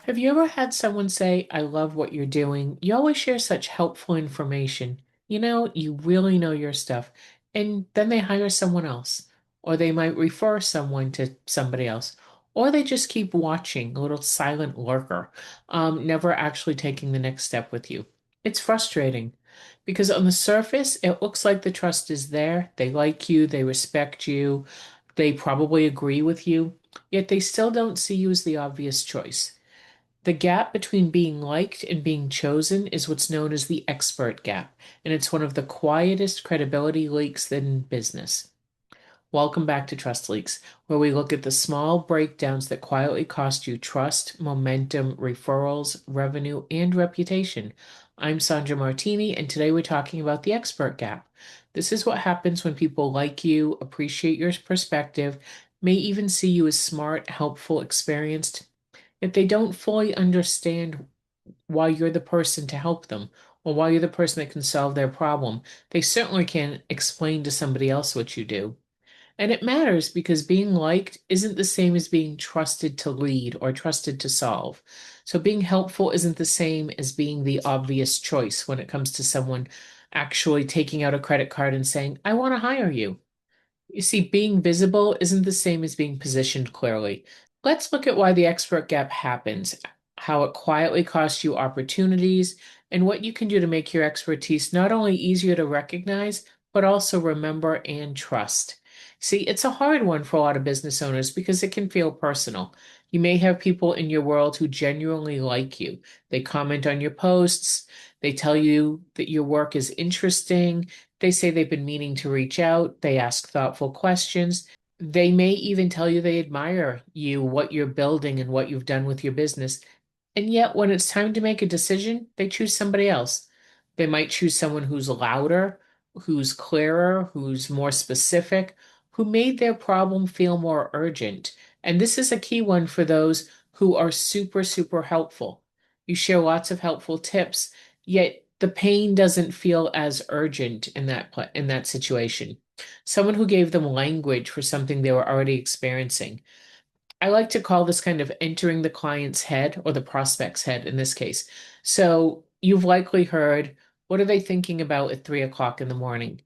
Have you ever had someone say, I love what you're doing? You always share such helpful information. You really know your stuff. And then they hire someone else, or they might refer someone to somebody else, or they just keep watching, a little silent lurker, never actually taking the next step with you. It's frustrating because on the surface, it looks like the trust is there. They like you, they respect you, they probably agree with you, yet they still don't see you as the obvious choice. The gap between being liked and being chosen is what's known as the expert gap, and it's one of the quietest credibility leaks in business. Welcome back to Trust Leaks, where we look at the small breakdowns that quietly cost you trust, momentum, referrals, revenue, and reputation. I'm Sandra Martini, and today we're talking about the expert gap. This is what happens when people like you, appreciate your perspective, may even see you as smart, helpful, experienced, if they don't fully understand why you're the person to help them or why you're the person that can solve their problem. They certainly can't explain to somebody else what you do. And it matters because being liked isn't the same as being trusted to lead or trusted to solve. So being helpful isn't the same as being the obvious choice when it comes to someone actually taking out a credit card and saying, I want to hire you. You see, being visible isn't the same as being positioned clearly. Let's look at why the expert gap happens, how it quietly costs you opportunities, and what you can do to make your expertise not only easier to recognize, but also remember and trust. See, it's a hard one for a lot of business owners because it can feel personal. You may have people in your world who genuinely like you. They comment on your posts, they tell you that your work is interesting, they say they've been meaning to reach out. They ask thoughtful questions. They may even tell you they admire you, what you're building, and what you've done with your business. And yet, when it's time to make a decision, they choose somebody else. They might choose someone who's louder, who's clearer, who's more specific, who made their problem feel more urgent. And this is a key one for those who are super, super helpful. You share lots of helpful tips, yet the pain doesn't feel as urgent in that situation. Someone who gave them language for something they were already experiencing. I like to call this kind of entering the client's head or the prospect's head in this case. So you've likely heard, what are they thinking about at 3 o'clock in the morning?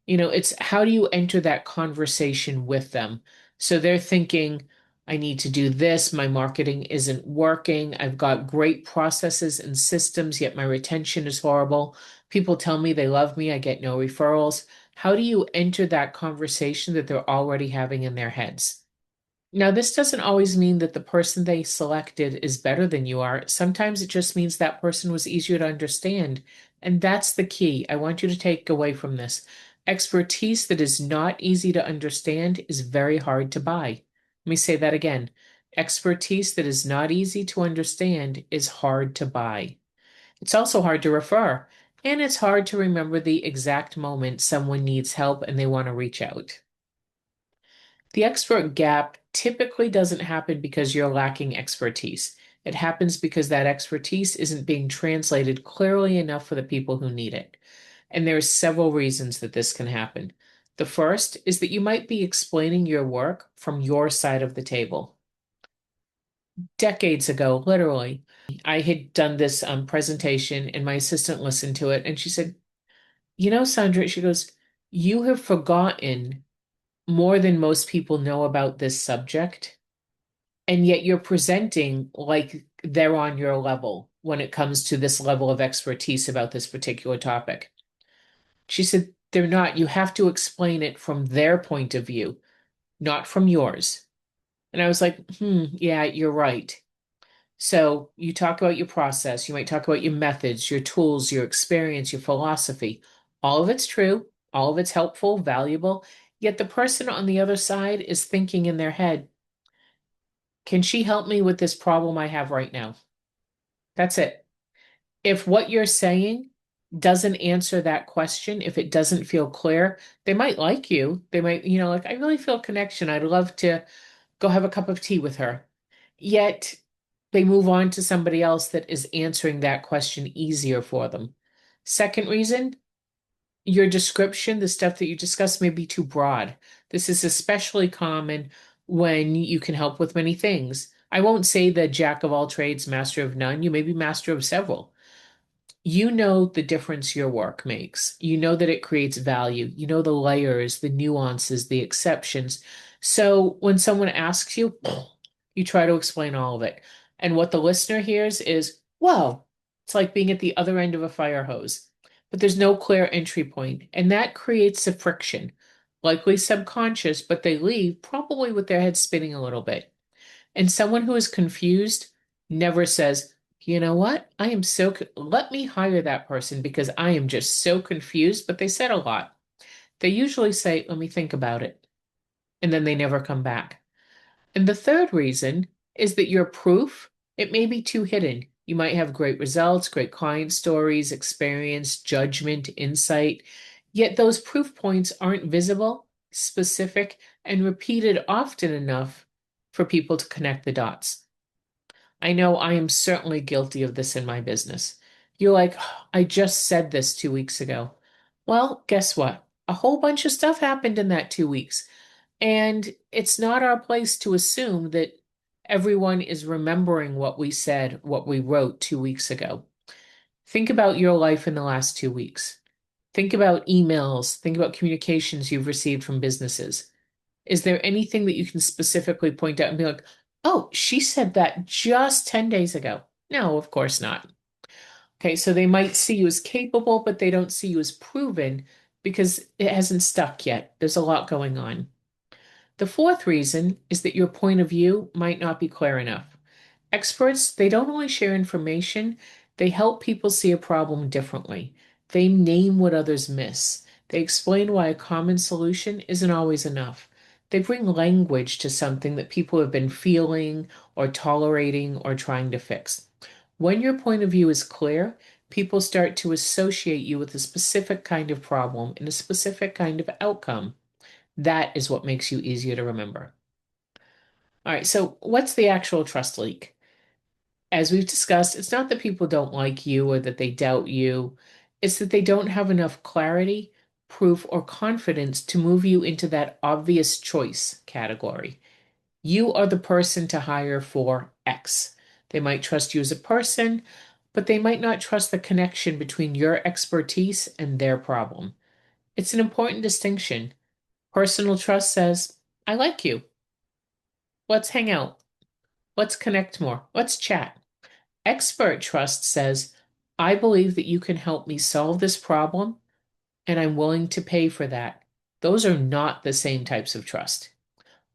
It's how do you enter that conversation with them? So they're thinking, I need to do this. My marketing isn't working. I've got great processes and systems, yet my retention is horrible. People tell me they love me. I get no referrals. How do you enter that conversation that they're already having in their heads? Now, this doesn't always mean that the person they selected is better than you are. Sometimes it just means that person was easier to understand. And that's the key. I want you to take away from this. Expertise that is not easy to understand is very hard to buy. Let me say that again. Expertise that is not easy to understand is hard to buy. It's also hard to refer, and it's hard to remember the exact moment someone needs help and they want to reach out. The expert gap typically doesn't happen because you're lacking expertise. It happens because that expertise isn't being translated clearly enough for the people who need it. And there are several reasons that this can happen. The first is that you might be explaining your work from your side of the table. Decades ago, literally, I had done this presentation and my assistant listened to it and she said, Sandra, she goes, you have forgotten more than most people know about this subject, and yet you're presenting like they're on your level when it comes to this level of expertise about this particular topic. She said, they're not. You have to explain it from their point of view, not from yours. And I was like, yeah, you're right. So you talk about your process, you might talk about your methods, your tools, your experience, your philosophy. All of it's true, all of it's helpful, valuable. Yet the person on the other side is thinking in their head, can she help me with this problem I have right now? That's it. If what you're saying doesn't answer that question, if it doesn't feel clear, they might like you. They might, like, I really feel a connection. I'd love to go have a cup of tea with her. Yet they move on to somebody else that is answering that question easier for them. Second reason, your description, the stuff that you discuss, may be too broad. This is especially common when you can help with many things. I won't say the jack of all trades, master of none. You may be master of several. You know the difference your work makes. You know that it creates value. You know the layers, the nuances, the exceptions. So when someone asks you, you try to explain all of it. And what the listener hears is, whoa, it's like being at the other end of a fire hose. But there's no clear entry point, and that creates a friction, likely subconscious, but they leave probably with their head spinning a little bit. And someone who is confused never says, you know what? I am so, let me hire that person because I am just so confused. But they said a lot. They usually say, let me think about it. And then they never come back. And the third reason is that your proof, it may be too hidden. You might have great results, great client stories, experience, judgment, insight, yet those proof points aren't visible, specific, and repeated often enough for people to connect the dots. I know I am certainly guilty of this in my business. You're like, "Oh, I just said this 2 weeks ago." Well, guess what? A whole bunch of stuff happened in that 2 weeks. And it's not our place to assume that everyone is remembering what we said, what we wrote 2 weeks ago. Think about your life in the last 2 weeks. Think about emails. Think about communications you've received from businesses. Is there anything that you can specifically point out and be like, oh, she said that just 10 days ago? No, of course not. Okay, so they might see you as capable, but they don't see you as proven because it hasn't stuck yet. There's a lot going on. The fourth reason is that your point of view might not be clear enough. Experts, they don't only share information, they help people see a problem differently. They name what others miss. They explain why a common solution isn't always enough. They bring language to something that people have been feeling or tolerating or trying to fix. When your point of view is clear, people start to associate you with a specific kind of problem and a specific kind of outcome. That is what makes you easier to remember. All right, so what's the actual trust leak? As we've discussed, it's not that people don't like you or that they doubt you. It's that they don't have enough clarity, proof, or confidence to move you into that obvious choice category. You are the person to hire for X. They might trust you as a person, but they might not trust the connection between your expertise and their problem. It's an important distinction. Personal trust says, I like you. Let's hang out. Let's connect more. Let's chat. Expert trust says, I believe that you can help me solve this problem and I'm willing to pay for that. Those are not the same types of trust.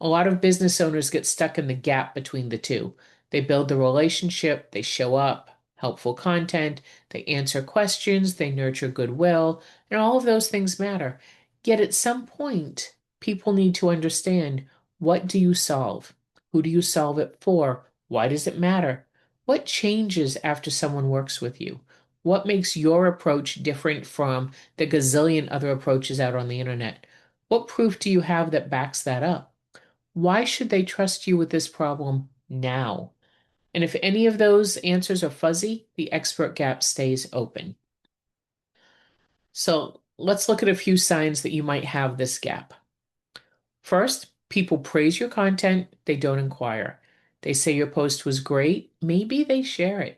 A lot of business owners get stuck in the gap between the two. They build the relationship, they show up, helpful content, they answer questions, they nurture goodwill, and all of those things matter. Yet at some point, people need to understand, what do you solve? Who do you solve it for? Why does it matter? What changes after someone works with you? What makes your approach different from the gazillion other approaches out on the internet? What proof do you have that backs that up? Why should they trust you with this problem now? And if any of those answers are fuzzy, the expert gap stays open. So let's look at a few signs that you might have this gap. First, people praise your content, they don't inquire. They say your post was great, maybe they share it.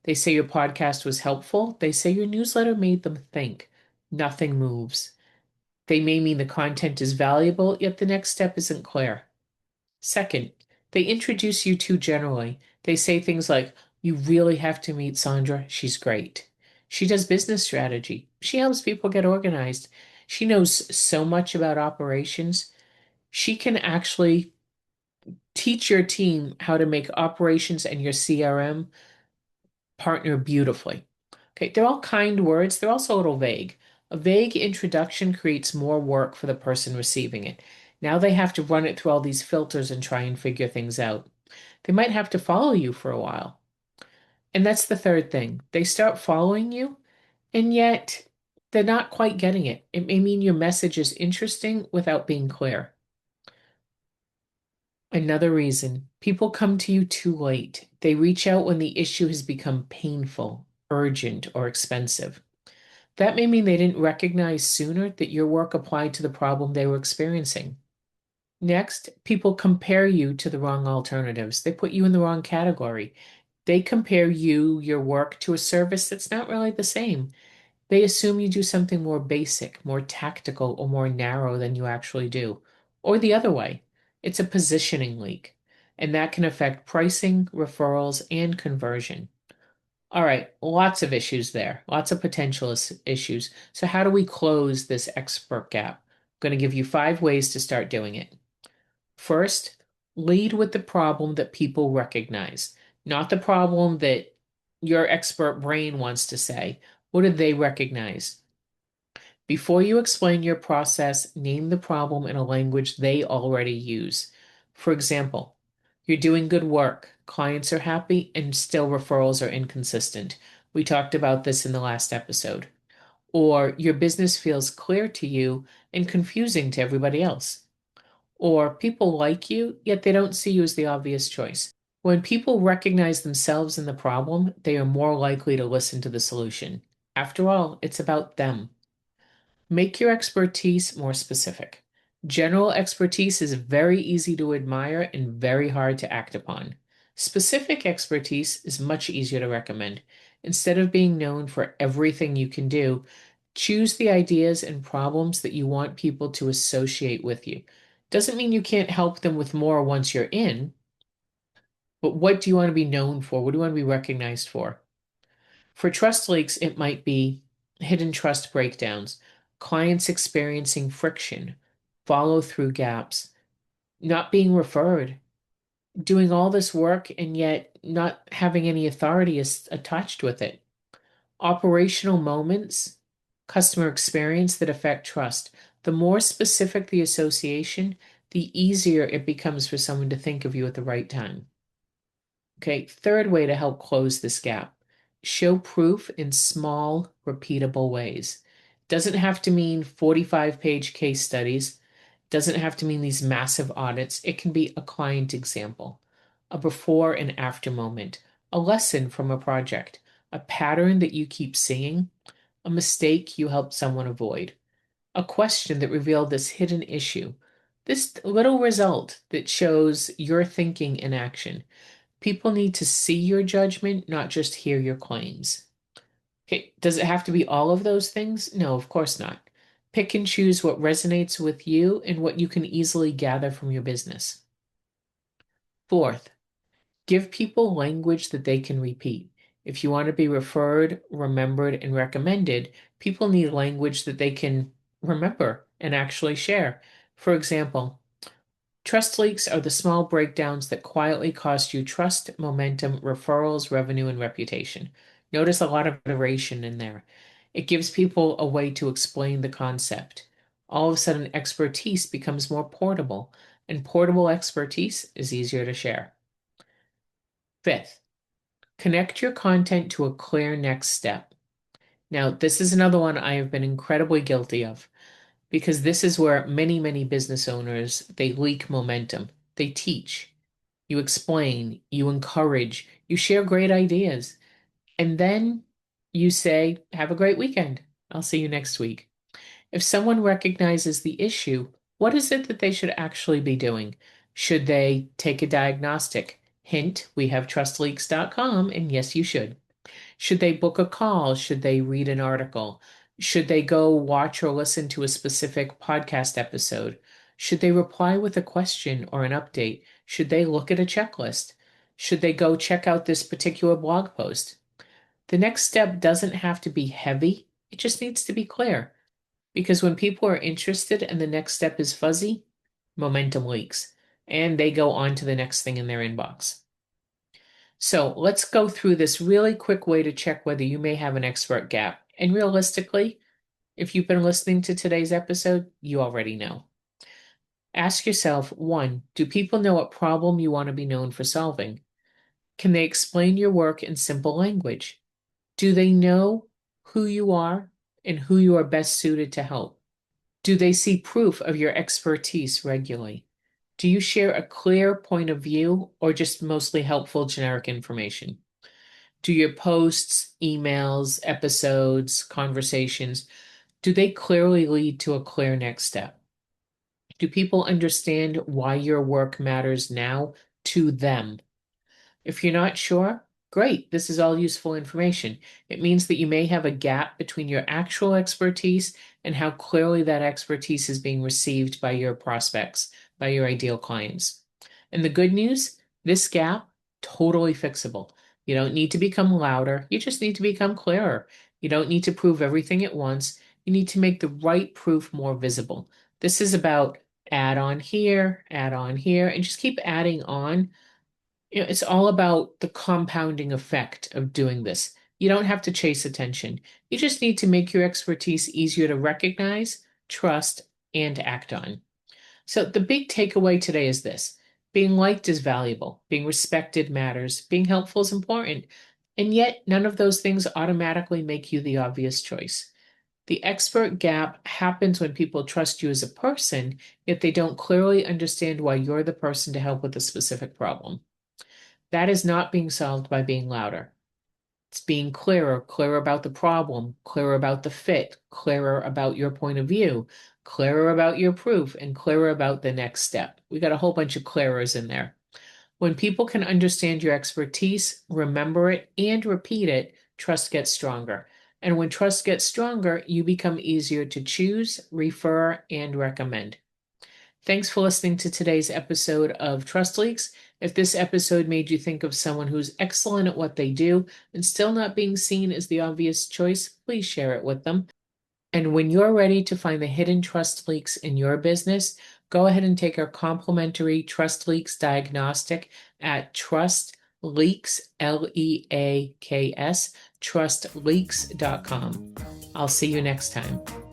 They say your podcast was helpful, they say your newsletter made them think. Nothing moves. They may mean the content is valuable, yet the next step isn't clear. Second, they introduce you too generally. They say things like, you really have to meet Sandra. She's great. She does business strategy. She helps people get organized. She knows so much about operations. She can actually teach your team how to make operations and your CRM partner beautifully. Okay, they're all kind words. They're also a little vague. A vague introduction creates more work for the person receiving it. Now they have to run it through all these filters and try and figure things out. They might have to follow you for a while. And that's the third thing. They start following you, and yet they're not quite getting it. It may mean your message is interesting without being clear. Another reason, people come to you too late. They reach out when the issue has become painful, urgent, or expensive. That may mean they didn't recognize sooner that your work applied to the problem they were experiencing. Next, people compare you to the wrong alternatives. They put you in the wrong category. They compare you, your work, to a service that's not really the same. They assume you do something more basic, more tactical, or more narrow than you actually do. Or the other way, it's a positioning leak, and that can affect pricing, referrals, and conversion. All right, lots of issues there, lots of potential issues. So, how do we close this expert gap? I'm going to give you 5 ways to start doing it. First, lead with the problem that people recognize, not the problem that your expert brain wants to say. What do they recognize? Before you explain your process, name the problem in a language they already use. For example, you're doing good work, clients are happy, and still referrals are inconsistent. We talked about this in the last episode. Or your business feels clear to you and confusing to everybody else. Or people like you, yet they don't see you as the obvious choice. When people recognize themselves in the problem, they are more likely to listen to the solution. After all, it's about them. Make your expertise more specific. General expertise is very easy to admire and very hard to act upon. Specific expertise is much easier to recommend. Instead of being known for everything you can do, choose the ideas and problems that you want people to associate with you. Doesn't mean you can't help them with more once you're in, but what do you want to be known for? What do you want to be recognized for? For trust leaks, it might be hidden trust breakdowns, clients experiencing friction, follow through gaps, not being referred, doing all this work and yet not having any authority attached with it, operational moments, customer experience that affect trust. The more specific the association, the easier it becomes for someone to think of you at the right time. Okay, third way to help close this gap. Show proof in small, repeatable ways. Doesn't have to mean 45-page case studies, doesn't have to mean these massive audits. It can be a client example, a before and after moment, a lesson from a project, a pattern that you keep seeing, a mistake you helped someone avoid, a question that revealed this hidden issue, this little result that shows your thinking in action. People need to see your judgment, not just hear your claims. Okay, does it have to be all of those things? No, of course not. Pick and choose what resonates with you and what you can easily gather from your business. Fourth, give people language that they can repeat. If you want to be referred, remembered, and recommended, people need language that they can remember and actually share. For example, trust leaks are the small breakdowns that quietly cost you trust, momentum, referrals, revenue, and reputation. Notice a lot of iteration in there. It gives people a way to explain the concept. All of a sudden, expertise becomes more portable, and portable expertise is easier to share. Fifth, connect your content to a clear next step. Now, this is another one I have been incredibly guilty of because this is where many, many business owners, they leak momentum. They teach, you explain, you encourage, you share great ideas, and then you say, "Have a great weekend. I'll see you next week." If someone recognizes the issue, what is it that they should actually be doing? Should they take a diagnostic? Hint, we have trustleaks.com, and yes, you should. Should they book a call? Should they read an article? Should they go watch or listen to a specific podcast episode? Should they reply with a question or an update? Should they look at a checklist? Should they go check out this particular blog post? The next step doesn't have to be heavy, it just needs to be clear. Because when people are interested and the next step is fuzzy, momentum leaks and they go on to the next thing in their inbox. So let's go through this really quick way to check whether you may have an expert gap. And realistically, if you've been listening to today's episode, you already know. Ask yourself, one, do people know what problem you want to be known for solving? Can they explain your work in simple language? Do they know who you are and who you are best suited to help? Do they see proof of your expertise regularly? Do you share a clear point of view or just mostly helpful generic information? Do your posts, emails, episodes, conversations, do they clearly lead to a clear next step? Do people understand why your work matters now to them? If you're not sure, great, this is all useful information. It means that you may have a gap between your actual expertise and how clearly that expertise is being received by your prospects, by your ideal clients. And the good news, this gap, totally fixable. You don't need to become louder, you just need to become clearer. You don't need to prove everything at once. You need to make the right proof more visible. This is about add on here, and just keep adding on. It's all about the compounding effect of doing this. You don't have to chase attention. You just need to make your expertise easier to recognize, trust, and act on. So the big takeaway today is this: being liked is valuable, being respected matters, being helpful is important, and yet none of those things automatically make you the obvious choice. The expert gap happens when people trust you as a person, yet they don't clearly understand why you're the person to help with a specific problem. That is not being solved by being louder. It's being clearer, clearer about the problem, clearer about the fit, clearer about your point of view, clearer about your proof, and clearer about the next step. We got a whole bunch of clearers in there. When people can understand your expertise, remember it, and repeat it, trust gets stronger. And when trust gets stronger, you become easier to choose, refer, and recommend. Thanks for listening to today's episode of Trust Leaks. If this episode made you think of someone who's excellent at what they do and still not being seen as the obvious choice, please share it with them. And when you're ready to find the hidden trust leaks in your business, go ahead and take our complimentary Trust Leaks Diagnostic at trustleaks, Leaks, trustleaks.com. I'll see you next time.